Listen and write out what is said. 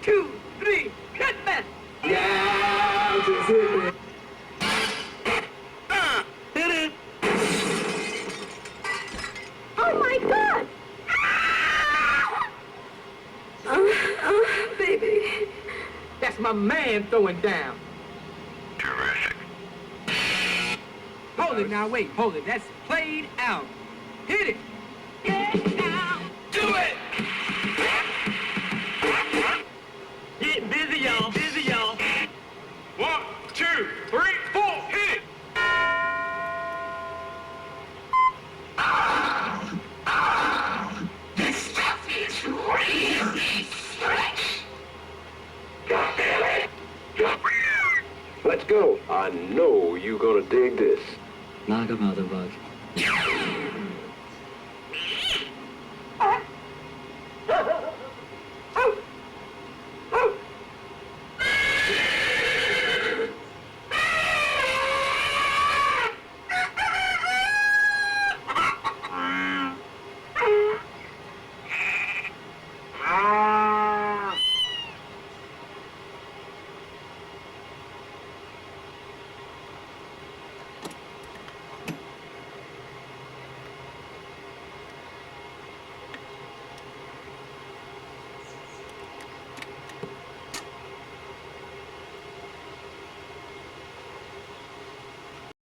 2, 3, cut back. Yeah, just hit me. Hit it. Oh my God! Baby. That's my man throwing down. Terrific. Hold it now, wait, hold it. That's played out. Hit it. Get down. Do it! Get busy, y'all. Busy, y'all. 1, 2, 3, 4, hit it! This stuff is really fresh. Let's go. I know you're gonna dig this. Like a mother bug.